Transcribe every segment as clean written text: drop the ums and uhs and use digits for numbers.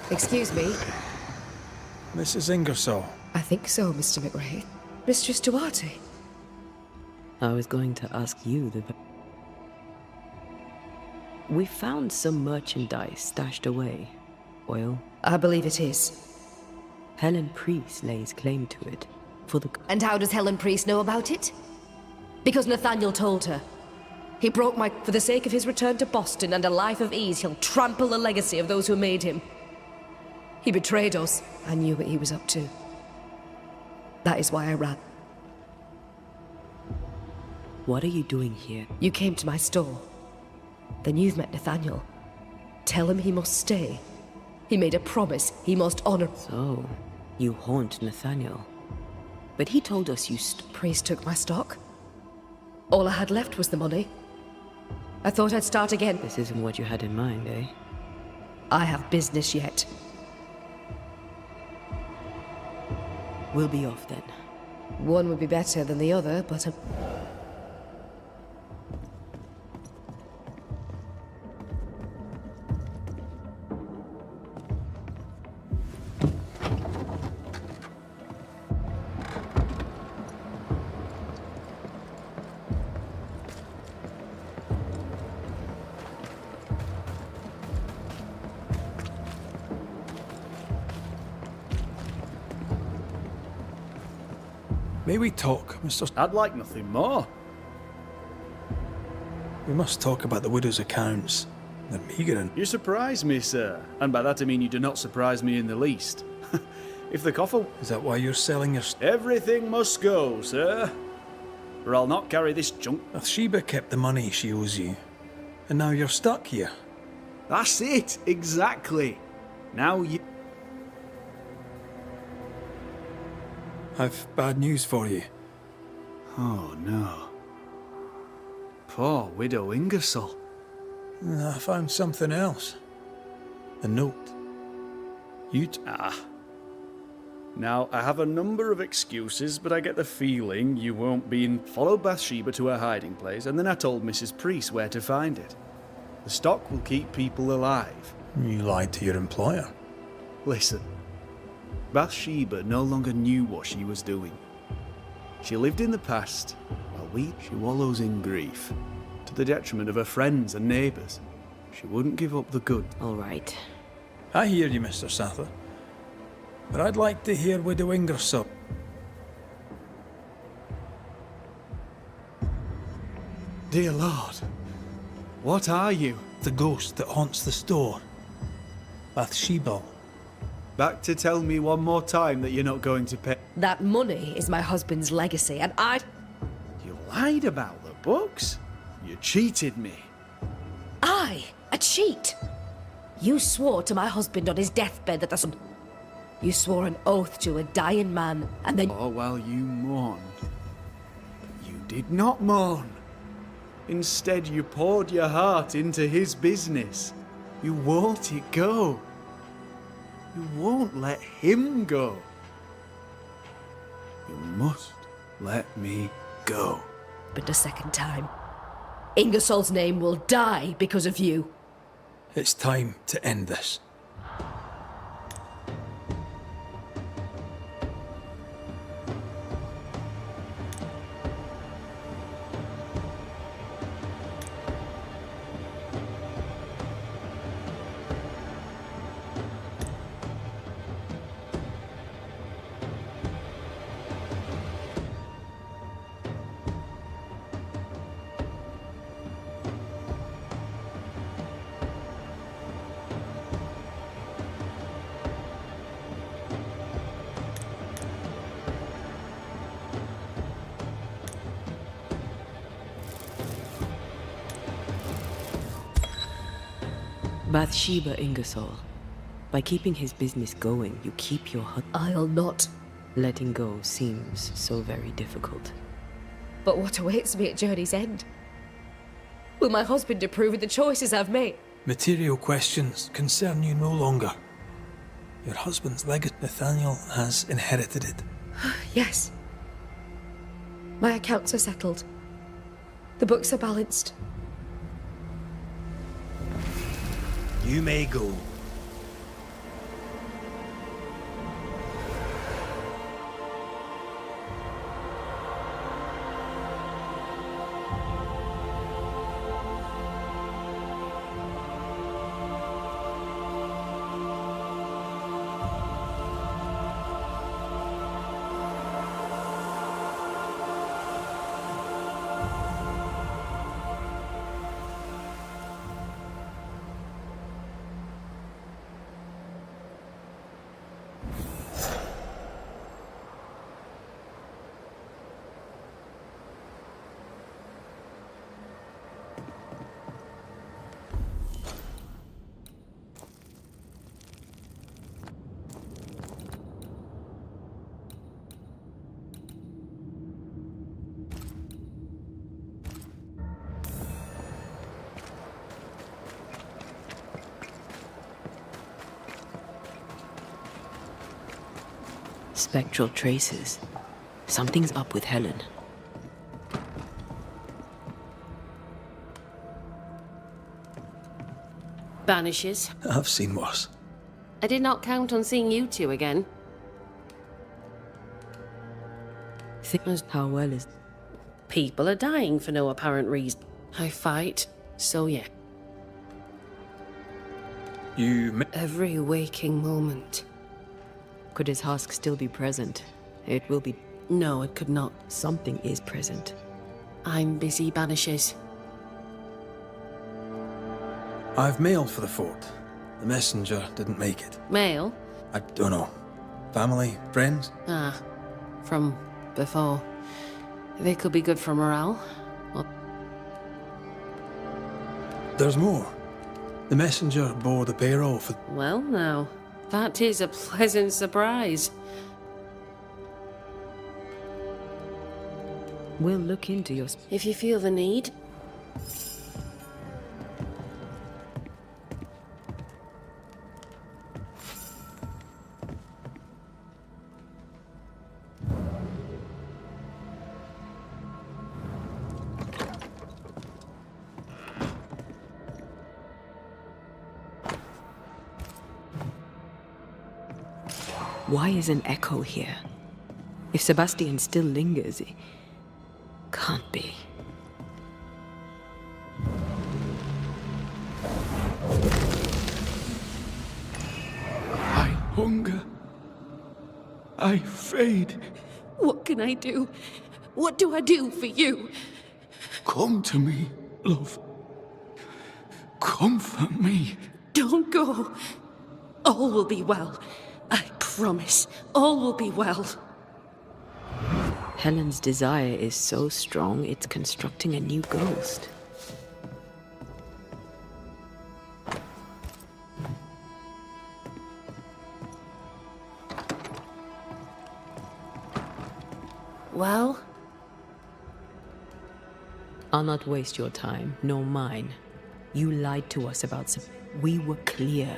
Excuse me? Mrs. Ingersoll. I think so, Mr. McRae. Mistress Duarte. I was going to ask you the... We found some merchandise stashed away. Oil. I believe it is. Helen Priest lays claim to it. For the... And how does Helen Priest know about it? Because Nathaniel told her. He broke my... For the sake of his return to Boston and a life of ease, he'll trample the legacy of those who made him. He betrayed us. I knew what he was up to. That is why I ran. What are you doing here? You came to my store. Then you've met Nathaniel. Tell him he must stay. He made a promise he must honor. So, you haunt Nathaniel. But he told us you Priest took my stock. All I had left was the money. I thought I'd start again. This isn't what you had in mind, eh? I have business yet. We'll be off then. One would be better than the other, but... May we talk, Mr. I'd like nothing more. We must talk about the widow's accounts. They're meagre and... You surprise me, sir. And by that I mean you do not surprise me in the least. If the coffer... Is that why you're selling your... Everything must go, sir. Or I'll not carry this junk. Bathsheba kept the money she owes you. And now you're stuck here. That's it, exactly. Now you... I've bad news for you. Oh, no. Poor widow Ingersoll. I found something else. A note. Now, I have a number of excuses, but I get the feeling you won't be in... Followed Bathsheba to her hiding place, and then I told Mrs. Priest where to find it. The stock will keep people alive. You lied to your employer. Listen. Bathsheba no longer knew what she was doing. She lived in the past, while she wallows in grief, to the detriment of her friends and neighbours. She wouldn't give up the good. All right. I hear you, Mr. Sather. But I'd like to hear Widow Ingersoll. Dear Lord, what are you? The ghost that haunts the store. Bathsheba. Back to tell me one more time that you're not going to pay... That money is my husband's legacy, and You lied about the books? You cheated me. I? A cheat? You swore to my husband on his deathbed that You swore an oath to a dying man, and then... Oh, while you mourned. But you did not mourn. Instead, you poured your heart into his business. You won't let it go. You won't let him go. You must let me go. But a second time. Ingersoll's name will die because of you. It's time to end this. Bathsheba Ingersoll. By keeping his business going, you keep your I'll not. Letting go seems so very difficult. But what awaits me at journey's end? Will my husband approve of the choices I've made? Material questions concern you no longer. Your husband's legacy, Nathaniel, has inherited it. Yes. My accounts are settled. The books are balanced. You may go. Spectral traces. Something's up with Helen. Banishers. I've seen worse. I did not count on seeing you two again. How well is... People are dying for no apparent reason. I fight, so yeah. Every waking moment. Could his husk still be present? It will be... No, it could not. Something is present. I'm busy, Banishers. I've mailed for the fort. The messenger didn't make it. Mail? I don't know. Family? Friends? Ah, from before. They could be good for morale. Well, There's more. The messenger bore the payroll for... well now, that is a pleasant surprise. We'll look into your... If you feel the need. Why is an echo here? If Sebastian still lingers, it can't be. I hunger. I fade. What can I do? What do I do for you? Come to me, love. Comfort me. Don't go. All will be well. I promise. All will be well. Helen's desire is so strong, it's constructing a new ghost. Well? I'll not waste your time, nor mine. You lied to us about We were clear.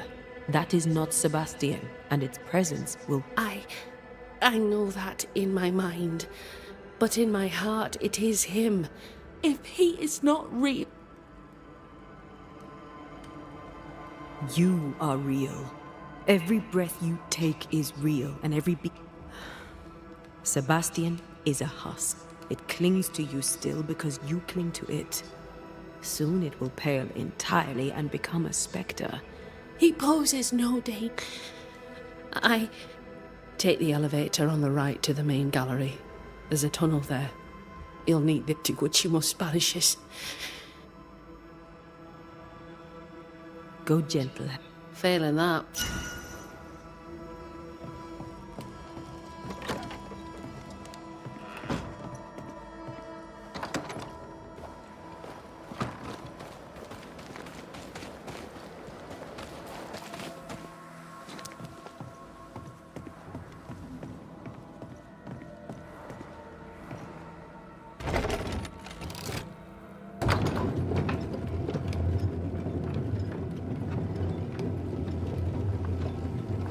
That is not Sebastian, and its presence will... I know that in my mind, but in my heart it is him. If he is not real... You are real. Every breath you take is real, and every Sebastian is a husk. It clings to you still because you cling to it. Soon it will pale entirely and become a specter. He poses no danger. I take the elevator on the right to the main gallery. There's a tunnel there. You'll need it to which you must banish us. Go gentle. Failing that.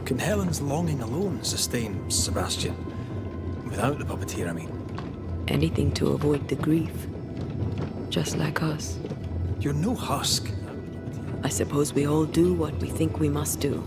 Can Helen's longing alone sustain Sebastian? Without the puppeteer, I mean. Anything to avoid the grief. Just like us. You're no husk. I suppose we all do what we think we must do.